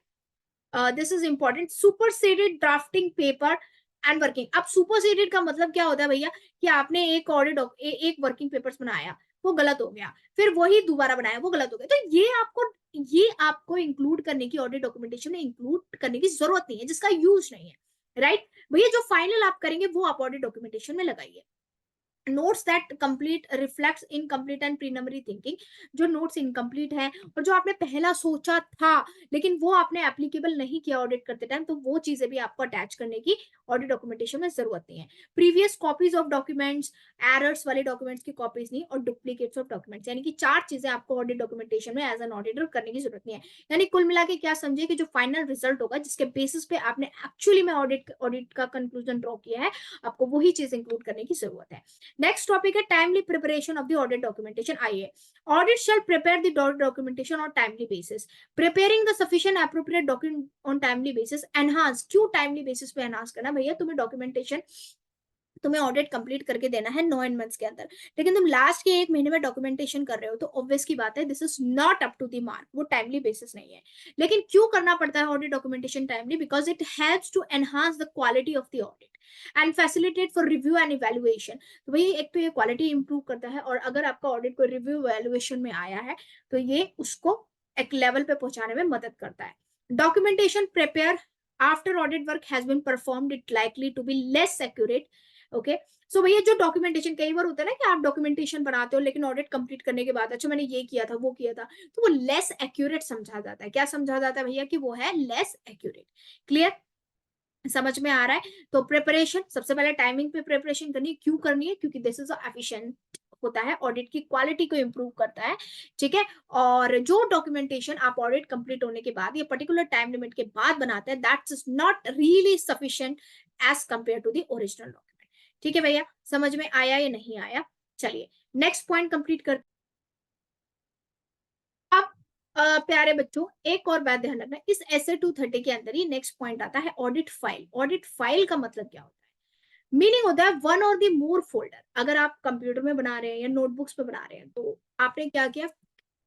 this is important, superseded drafting paper and working. अब सुपरसीडेड का मतलब क्या होता है भैया, कि आपने एक ऑडिट एक वर्किंग पेपर्स बनाया, वो गलत हो गया, फिर वही दोबारा बनाया, वो गलत हो गया, तो ये आपको इंक्लूड करने की, ऑडिट डॉक्यूमेंटेशन में इंक्लूड करने की जरूरत नहीं है, जिसका यूज नहीं है। राइट भैया, जो फाइनल आप करेंगे वो आप ऑडिट डॉक्यूमेंटेशन में लगाइए। Notes that complete reflects incomplete and preliminary thinking, जो नोट्स इनकम्प्लीट है और जो आपने पहला सोचा था लेकिन वो आपने एप्लीकेबल नहीं किया ऑडिट करते टाइम, तो वो चीजें भी आपको अटैच करने की ऑडिट डॉक्यूमेंटेशन में जरूरत नहीं है। Previous copies of documents, errors वाले डॉक्यूमेंट्स की कॉपीज नहीं, और डुप्लीकेट्स ऑफ डॉक्यूमेंट्स, यानी कि 4 चीजें आपको ऑडिट डॉक्यूमेंटेशन में एज एन ऑडिटर करने की जरूरत नहीं है। यानी कुल मिला के क्या समझे कि जो फाइनल रिजल्ट होगा, जिसके बेसिस पे आपने एक्चुअली में ऑडिट का कंक्लूजन ड्रॉ किया है, आपको वही चीज इंक्लूड करने की जरूरत है। नेक्स्ट टॉपिक है timely preparation of the audit documentation. आइए, audit shall prepare the documentation on timely basis, preparing the sufficient appropriate document on timely basis, enhance. क्यों टाइमली बेसिस पे एनहांस करना भैया? तुम्हें डॉक्यूमेंटेशन, तुम्हें ऑडिट कंप्लीट करके देना है 9 मंथ्स के अंदर, लेकिन तुम लास्ट के 1 महीने में डॉक्यूमेंटेशन कर रहे हो, तो ऑब्वियस की बात है this is not up to the mark, वो टाइमली बेसिस नहीं है। लेकिन क्यों करना पड़ता है audit documentation timely? Because it helps to enhance the quality of the audit and facilitate for review and evaluation. तो भाई एक तो ये क्वालिटी इंप्रूव करता है, और अगर आपका ऑडिट को रिव्यू इवैल्यूएशन में आया है तो ये उसको एक लेवल पे पहुंचाने में मदद करता है। Documentation prepare after audit work has been performed, it likely to be less accurate. Okay, so भैया जो डॉक्यूमेंटेशन, कई बार होता है ना कि आप डॉक्यूमेंटेशन बनाते हो लेकिन ऑडिट कंप्लीट करने के बाद अच्छा मैंने ये किया था, वो किया था, तो वो लेस एक्यूरेट समझा जाता है। क्या समझा जाता है भैया? कि वो है लेस एक्यूरेट। क्लियर? समझ में आ रहा है? तो प्रिपरेशन, सबसे पहले टाइमिंग पे प्रिपरेशन करनी है। क्यों करनी है? क्योंकि दिस इज एफिशिएंट होता है, ऑडिट की क्वालिटी को इंप्रूव करता है। ठीक है, और जो डॉक्यूमेंटेशन आप ऑडिट कंप्लीट होने के बाद, ये पर्टिकुलर टाइम लिमिट के बाद बनाते हैं, that's is not really sufficient as compare to the original document. ठीक है भैया, समझ में आया या नहीं आया? चलिए नेक्स्ट पॉइंट कंप्लीट कर। अब प्यारे बच्चों, एक और बात ध्यान रखना, इस एसए 230 के अंदर ही नेक्स्ट पॉइंट आता है ऑडिट फाइल। ऑडिट फाइल का मतलब क्या होता है? मीनिंग होता है वन और दी मोर फोल्डर। अगर आप कंप्यूटर में बना रहे हैं या नोटबुक्स पे बना रहे हैं, तो आपने क्या किया,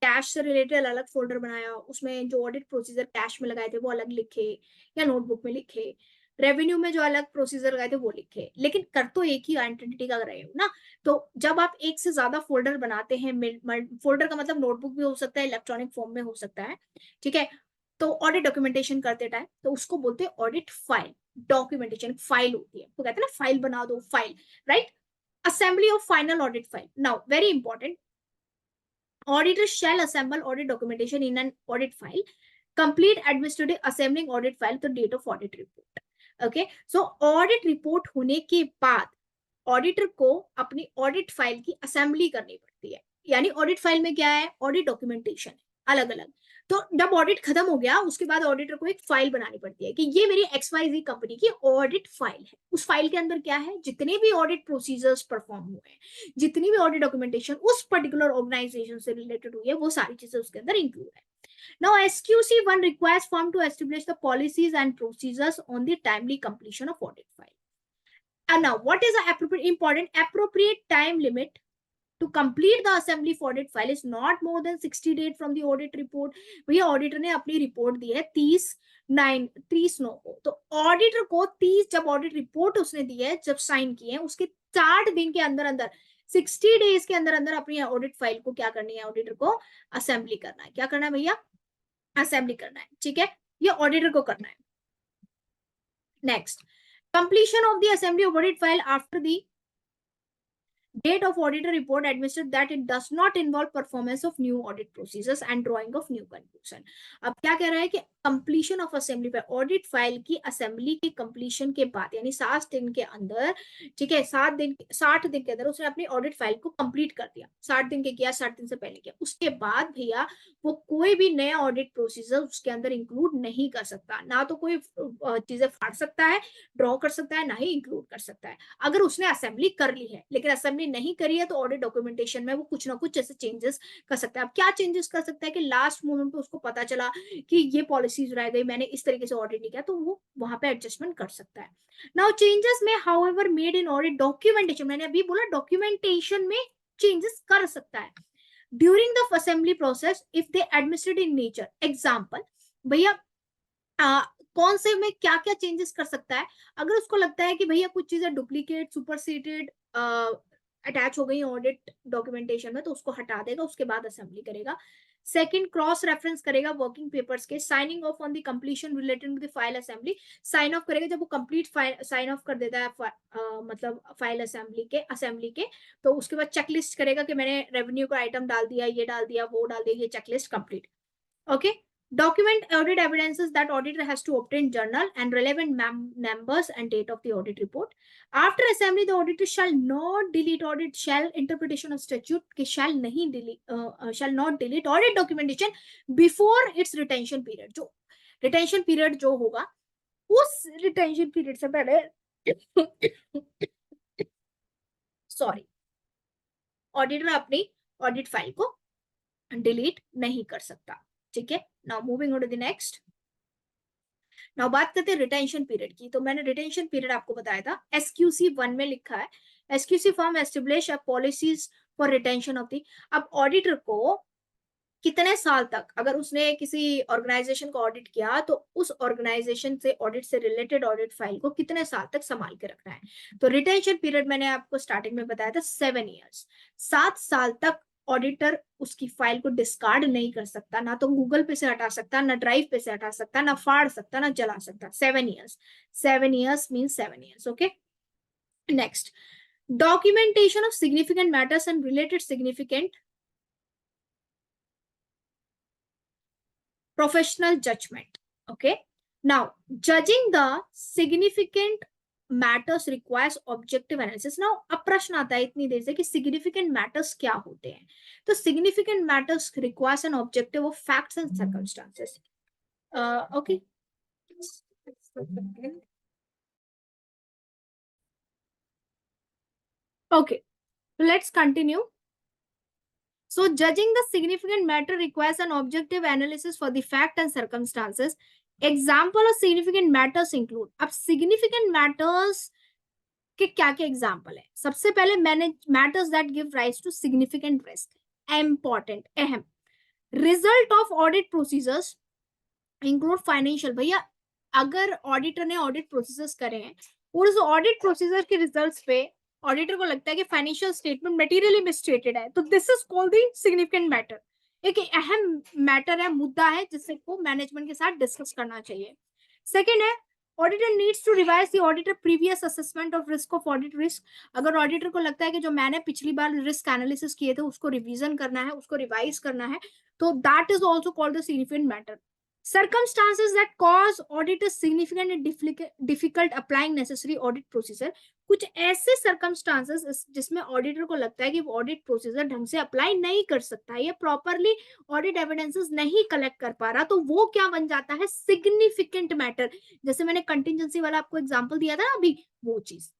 कैश से रिलेटेड अलग फोल्डर बनाया, उसमें जो ऑडिट प्रोसीजर कैश में लगाए थे वो अलग लिखे, या नोटबुक में लिखे, रेवेन्यू में जो अलग प्रोसीजर लगाए थे वो लिखे, लेकिन कर तो एक ही एंटिटी का रहे हो ना। तो जब आप एक से ज्यादा फोल्डर बनाते हैं, फोल्डर का मतलब नोटबुक भी हो सकता है, इलेक्ट्रॉनिक फॉर्म में हो सकता है, ठीक है, तो ऑडिट डॉक्यूमेंटेशन करते टाइम तो उसको बोलते हैं ऑडिट फाइल। डॉक्यूमेंटेशन फाइल होती है, तो कहते हैं ना फाइल बना दो, file, right? Assembly of final audit file. Now very important, auditor shall assemble audit documentation in an audit file, complete administrative assembling audit file to date of audit report. Okay, so audit report होने के बाद auditor को अपनी audit file की assembly करनी पड़ती है। यानी ऑडिट फाइल में क्या है? ऑडिट डॉक्यूमेंटेशन अलग अलग, तो जब ऑडिट खत्म हो गया उसके बाद ऑडिटर को एक फाइल बनानी पड़ती है कि ये मेरी XYZ कंपनी की ऑडिट फाइल है। उस फाइल के अंदर क्या है, जितने भी ऑडिट प्रोसीजर्स परफॉर्म हुए हैं, जितनी भी ऑडिट डॉक्यूमेंटेशन उस पर्टिकुलर ऑर्गेनाइजेशन से रिलेटेड हुई है, वो सारी चीजें उसके अंदर इंक्लूड है। Now, SQC1 requires firm to establish the policies and procedures on the timely completion of audit file. And now, what is the appropriate time limit to complete the assembly for audit file is not more than 60 days from the audit report. भैया auditor ने अपनी report दी है 30/9 को, तो auditor को 30 जब audit report उसने दी है, जब साइन किए हैं, उसके 60 दिन के अंदर अंदर 60 डेज के अंदर अंदर अपनी ऑडिट फाइल को क्या करनी है, ऑडिटर को असेंबली करना है। क्या करना है भैया, असेंबली करना है। ठीक है, ये ऑडिटर को करना है। Next, completion of the assembly of audit file after the date of auditor report administered that it does not involve performance of new audit procedures and drawing of new conclusion. अब क्या कह रहा है कि completion of assembly पे, audit file की assembly की completion के बाद, यानी 7 दिन के अंदर, ठीक है, 60 दिन के अंदर उसने अपनी ऑडिट फाइल को कंप्लीट कर दिया। 60 दिन के किया, 60 दिन से पहले किया, उसके बाद भैया वो कोई भी नया ऑडिट प्रोसीजर उसके अंदर इंक्लूड नहीं कर सकता। ना तो कोई चीजें फाड़ सकता है, ड्रॉ कर सकता है, ना ही इंक्लूड कर सकता है। अगर उसने असेंबली कर ली है लेकिन असेंबली नहीं करी है तो ऑडिट डॉक्यूमेंटेशन में वो कुछ ना कुछ ऐसे चेंजेस कर सकता है। अब क्या चेंजेस कर सकता है कि लास्ट मोमेंट पे उसको पता चला कि ये पॉलिसीज रह गई, मैंने इस तरीके से ऑडिट नहीं किया, तो वो वहां पे एडजस्टमेंट कर सकता है। नाउ चेंजेस में however made in audit documentation, मैंने अभी बोला डॉक्यूमेंटेशन में चेंजेस कर सकता है during the assembly process if they administered in nature. Example भैया कौन से में क्या क्या चेंजेस कर सकता है, अगर उसको लगता है कि भैया कुछ चीजें डुप्लीकेट, सुपरसीडेड अटैच हो गई ऑडिट डॉक्यूमेंटेशन में, तो उसको हटा देगा, उसके बाद असेंबली करेगा। सेकंड, क्रॉस रेफरेंस करेगा वर्किंग पेपर्स के, signing off on the completion related to the file assembly, sign off करेगा जब वो कंप्लीट साइन ऑफ कर देता है मतलब फाइल असेंबली के, तो उसके बाद चेकलिस्ट करेगा कि मैंने रेवेन्यू का आइटम डाल दिया, ये डाल दिया, वो डाल दिया, ये checklist complete. Okay, document audit evidences that auditor has to obtain journal and relevant numbers and date of the audit report. After assembly, the auditor shall not delete audit, shall interpretation of statute के shall नहीं delete shall not delete audit documentation before its retention period. जो retention period जो होगा, उस retention period से पहले sorry, auditor अपनी audit file को डिलीट नहीं कर सकता। ठीक है, now moving on to the next. Now बात करते हैं रिटेंशन पीरियड की। तो मैंने रिटेंशन पीरियड आपको बताया था, SQC1 में लिखा है, SQC form establish a policies for retention of the. अब ऑडिटर को कितने साल तक, अगर उसने किसी ऑर्गेनाइजेशन को ऑडिट किया तो उस ऑर्गेनाइजेशन से ऑडिट से रिलेटेड ऑडिट फाइल को कितने साल तक संभाल के रखना है। तो रिटेंशन पीरियड मैंने आपको स्टार्टिंग में बताया था 7 ईयर्स। 7 साल तक ऑडिटर उसकी फाइल को डिस्कार्ड नहीं कर सकता, ना तो गूगल पे से हटा सकता, ना ड्राइव पे से हटा सकता, ना फाड़ सकता, ना जला सकता। 7 years, 7 years means 7 years. Okay, next, documentation of significant matters and related significant professional judgment. Okay, now judging the significant matters requires objective analysis. Now अब प्रश्न आता है इतनी देर से कि significant matters क्या होते हैं। तो significant matters requires an objective of facts and circumstances. Okay, okay, let's continue. So judging the significant matter requires an objective analysis for the fact and circumstances. Example of significant matters include, अब significant matters के क्या क्या example है। सबसे पहले matters that give rise to significant risk, important, अहम। Result of audit procedures include financial. भैया अगर ऑडिटर ने ऑडिट प्रोसीजर्स करे हैं और उस ऑडिट प्रोसीजर के रिजल्ट्स पे ऑडिटर को लगता है कि फाइनेंशियल स्टेटमेंट मटेरियली मिसस्टेटेड है, तो this is called the significant matter. एक अहम मैटर है, मुद्दा है जिससे को मैनेजमेंट के साथ डिस्कस करना चाहिए। सेकेंड है, auditor needs to revise the auditor previous assessment of risk of audit risk. अगर ऑडिटर को लगता है कि जो मैंने पिछली बार रिस्क एनालिसिस किए थे उसको रिवीजन करना है, उसको रिवाइज करना है, तो that is also called the significant matter. circumstances that cause auditors significant and difficult applying necessary audit procedure. कुछ ऐसे circumstances जिसमें ऑडिटर को लगता है कि वो ऑडिट प्रोसीजर ढंग से अप्लाई नहीं कर सकता है या प्रॉपरली ऑडिट एविडेंसेस नहीं कलेक्ट कर पा रहा, तो वो क्या बन जाता है, सिग्निफिकेंट मैटर। जैसे मैंने कंटिजेंसी वाला आपको एग्जांपल दिया था अभी, वो चीज।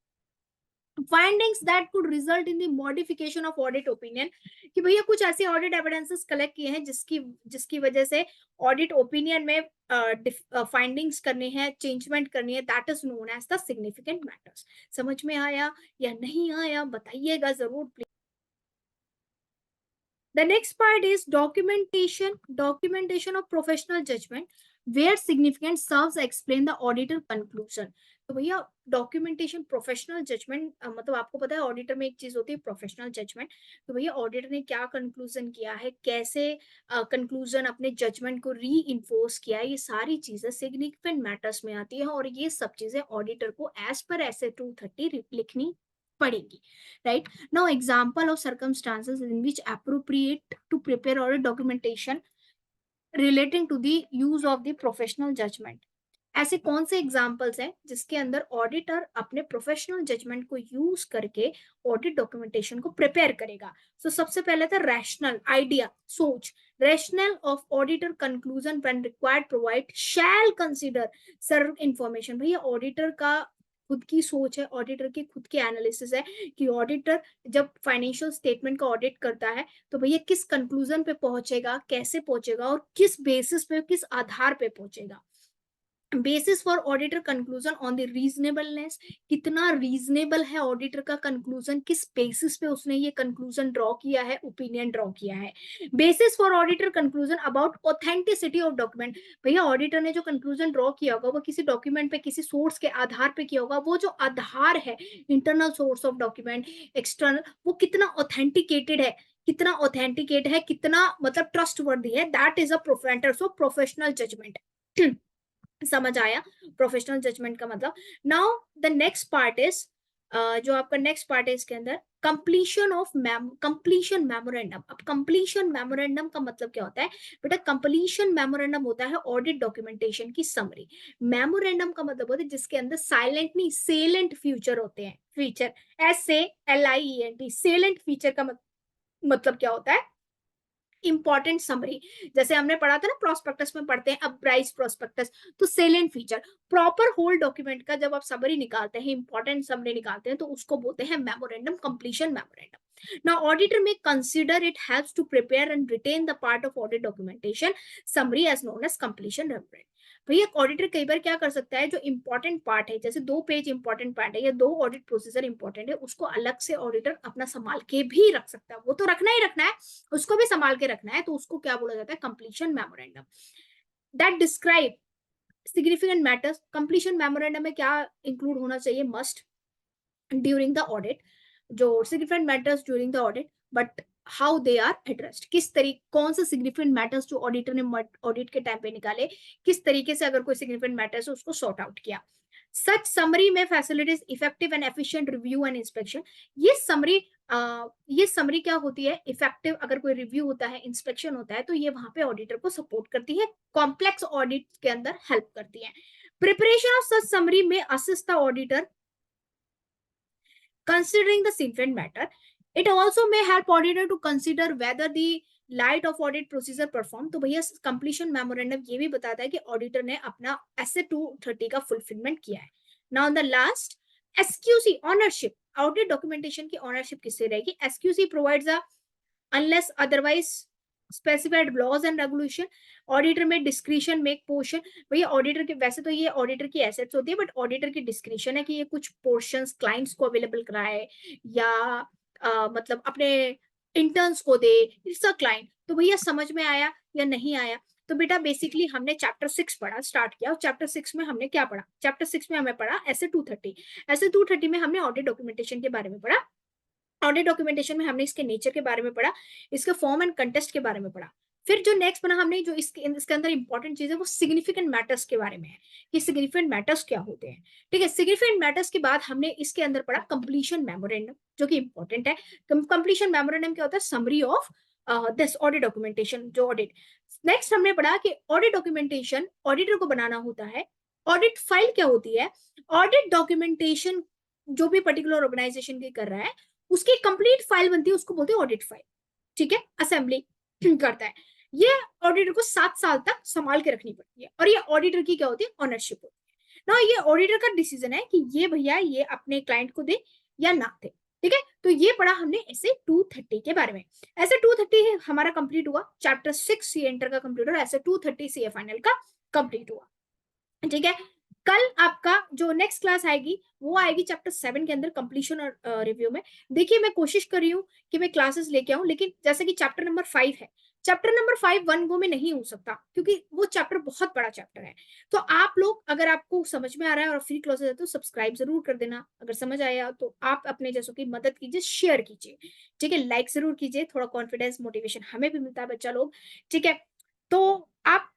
Findings that could result in the modification of audit opinion, कि भैया कुछ ऐसे ऑडिट एविडेंसेस कलेक्ट किए हैं जिसकी वजह से ऑडिट ओपिनियन में फाइंडिंग्स करनी है, चेंजमेंट करनी है, that is known as the significant matters. समझ में आया या नहीं आया बताइएगा जरूर please. The next part is documentation of professional judgment, where significant serves explain the auditor conclusion. तो भैया डॉक्यूमेंटेशन प्रोफेशनल जजमेंट, मतलब आपको पता है ऑडिटर में एक चीज होती है प्रोफेशनल जजमेंट। तो भैया ऑडिटर ने क्या कंक्लूजन किया है, कैसे कंक्लूजन अपने जजमेंट को री इन्फोर्स किया है, ये सारी चीजें सिग्निफिकेंट मैटर्स में आती है और ये सब चीजें ऑडिटर को एज पर एस 230 लिखनी पड़ेगी, right. Now, example of circumstances in which appropriate to prepare audit documentation relating to the use of the professional judgment. ऐसे कौन से एग्जाम्पल्स हैं जिसके अंदर ऑडिटर अपने प्रोफेशनल जजमेंट को यूज करके ऑडिट डॉक्यूमेंटेशन को प्रिपेयर करेगा। सो सबसे पहले था रैशनल आइडिया, सोच। Rational of auditor conclusion when required provide shall consider serve information. भैया ऑडिटर का खुद की सोच है, ऑडिटर की खुद की एनालिसिस है कि ऑडिटर जब फाइनेंशियल स्टेटमेंट का ऑडिट करता है तो भैया किस कंक्लूजन पे पहुंचेगा, कैसे पहुंचेगा और किस बेसिस पे, किस आधार पे पहुंचेगा। Basis for auditor conclusion on the reasonableness, कितना रीजनेबल है ऑडिटर का कंक्लूजन, किस बेसिस पे उसने ये कंक्लूजन ड्रॉ किया है, ओपिनियन ड्रॉ किया है। Basis for auditor conclusion about authenticity of document. भैया ऑडिटर ने जो कंक्लूजन ड्रॉ किया होगा वो किसी डॉक्यूमेंट पे, किसी सोर्स के आधार पे किया होगा। वो जो आधार है, internal source of document, external, वो कितना ऑथेंटिकेटेड है, कितना ऑथेंटिकेट है, कितना मतलब ट्रस्ट वर्दी है, that is a matters of professional judgement. समझ आया प्रोफेशनल जजमेंट का मतलब। Now the next part is, जो आपका नेक्स्ट पार्ट है इसके अंदर, कंप्लीशन मेमोरेंडम। अब कंप्लीशन मेमोरेंडम का मतलब क्या होता है बेटा, कंप्लीशन मेमोरेंडम होता है ऑडिट डॉक्यूमेंटेशन की समरी। मेमोरेंडम का मतलब होता है जिसके अंदर साइलेंट नहीं सेलेंट फ्यूचर होते हैं, फीचर SALIENT, सेलेंट फीचर का मतलब क्या होता है, इंपॉर्टेंट समरी। जैसे हमने पढ़ा था ना प्रोस्पेक्टस में पढ़ते हैं अपराइज प्रोस्पेक्टस, तो salient feature. Proper whole document का जब आप समरी निकालते हैं, इंपॉर्टेंट समरी निकालते हैं, तो उसको बोलते हैं memorandum, completion memorandum. Now, auditor may consider it helps to prepare and retain the part of audit documentation summary as known as completion memorandum. भैया ऑडिटर कई बार क्या कर सकता है, जो इंपॉर्टेंट पार्ट है, जैसे 2 पेज इंपॉर्टेंट पार्ट है या 2 ऑडिट प्रोसीजर इंपॉर्टेंट है, उसको अलग से ऑडिटर अपना संभाल के भी रख सकता है। वो तो रखना ही रखना है, उसको भी संभाल के रखना है, तो उसको क्या बोला जाता है, completion memorandum. That describe significant matters. Completion memorandum में क्या इंक्लूड होना चाहिए, मस्ट ड्यूरिंग द ऑडिट, जो significant matters during the audit, but how they are addressed, किस तरीके, कौन से सिग्निफिकेंट मैटर्स जो ऑडिटर ने ऑडिट के टाइम पे निकाले, किस तरीके से अगर कोई सिग्निफिकेंट मैटर्स है उसको सॉर्ट आउट किया। सच समरी में facilities effective and efficient review and inspection. ये समरी क्या होती है, इफेक्टिव, अगर कोई रिव्यू होता है, इंस्पेक्शन होता है, तो ये वहां पे ऑडिटर को सपोर्ट करती है, कॉम्प्लेक्स ऑडिट के अंदर हेल्प करती है। प्रिपरेशन ऑफ सच समरी में assist the auditor considering the significant matter. It also may help auditor to consider whether the light of audit procedure performed. तो भैया कंप्लीशन मेमोरेंडम ये भी बताता है कि ऑडिटर ने अपना SA-230 का फुलफिलमेंट किया है। Now the last, SQC ownership. Audit documentation की ऑनरशिप किससे रहेगी, SQC provides a unless otherwise specified laws and regulation, auditor में डिस्क्रिशन मेक पोर्शन। भैया ऑडिटर के, वैसे तो ये ऑडिटर की एसेट्स होती है, बट ऑडिटर की डिस्क्रिशन है कि ये कुछ पोर्शंस क्लाइंट्स को अवेलेबल कराए या मतलब अपने इंटर्न्स को दे, इट्स अ क्लाइंट। तो भैया समझ में आया या नहीं आया, तो बेटा बेसिकली हमने चैप्टर 6 पढ़ा, स्टार्ट किया, और चैप्टर 6 में हमने क्या पढ़ा, चैप्टर 6 में हमें पढ़ा SA-230 में हमने ऑडिट डॉक्यूमेंटेशन के बारे में पढ़ा। ऑडिट डॉक्यूमेंटेशन में हमने इसके नेचर के बारे में पढ़ा, इसके फॉर्म एंड कंटेस्ट के बारे में पढ़ा। फिर जो नेक्स्ट बना हमने, जो इसके अंदर इंपॉर्टेंट चीज है वो सिग्निफिकेंट मैटर्स के बारे में है कि सिग्निफिकेंट मैटर्स क्या होते हैं। ठीक है, सिग्निफिकेंट मैटर्स के बाद हमने इसके अंदर पढ़ा कंप्लीशन मेमोरेंडम, जो कि इंपॉर्टेंट है। कंप्लीशन मेमोरेंडम क्या होता है, summary of this audit documentation, जो ऑडिट। नेक्स्ट हमने पढ़ा कि ऑडिट डॉक्यूमेंटेशन ऑडिटर को बनाना होता है। ऑडिट फाइल क्या होती है? ऑडिट डॉक्यूमेंटेशन जो भी पर्टिकुलर ऑर्गेनाइजेशन की कर रहा है उसकी कंप्लीट फाइल बनती है, उसको बोलते हैं ऑडिट फाइल। ठीक है, असेंबली करता है। ये ऑडिटर को 7 साल तक संभाल के रखनी पड़ती है, और ये ऑडिटर की क्या होती है? ऑनरशिप होती है ना। ये ऑडिटर का डिसीजन है कि ये भैया ये अपने क्लाइंट को दे या ना दे। ठीक है, तो ये पढ़ा हमने ऐसे 230 के बारे में। ऐसे 230 हमारा कंप्लीट हुआ, चैप्टर 6 सी एंटर का कंप्लीट हुआ, ऐसे 230 सी फाइनल का कंप्लीट हुआ। ठीक है, कल आपका जो नेक्स्ट क्लास आएगी वो आएगी चैप्टर 7 के अंदर कंप्लीशन और रिव्यू में। देखिए मैं कोशिश कर रही हूँ कि मैं क्लासेस लेके आऊं, लेकिन जैसे कि चैप्टर नंबर 5 है, चैप्टर नंबर 5 वन गो में नहीं हो सकता क्योंकि वो चैप्टर बहुत बड़ा चैप्टर है। तो आप लोग अगर आपको समझ में आ रहा है और फ्री क्लासेस है तो सब्सक्राइब जरूर कर देना। अगर समझ आया तो आप अपने जैसों की मदद कीजिए, शेयर कीजिए। ठीक है, लाइक जरूर कीजिए, थोड़ा कॉन्फिडेंस मोटिवेशन हमें भी मिलता है बच्चा लोग। ठीक है, तो आप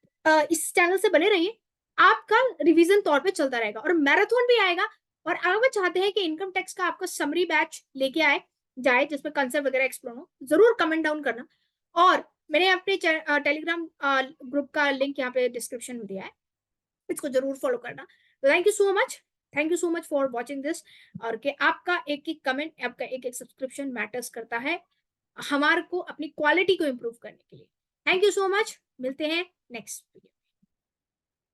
इस चैनल से बने रहिए, आपका रिवीजन तौर पे चलता रहेगा और मैराथन भी आएगा। और अगर आप चाहते हैं कि इनकम टैक्स का आपका समरी बैच लेके आए जाए जिसमें कंसेप्ट वगैरह एक्सप्लोर हो, जरूर कमेंट डाउन करना। और मैंने अपने टेलीग्राम ग्रुप का लिंक यहाँ पे डिस्क्रिप्शन में दिया है, इसको जरूर फॉलो करना। तो thank you so much, thank you so much for watching this. और कि आपका एक एक कमेंट, आपका एक एक सब्सक्रिप्शन मैटर्स करता है हमारे को अपनी क्वालिटी को इंप्रूव करने के लिए। थैंक यू सो मच, मिलते हैं नेक्स्ट वीडियो।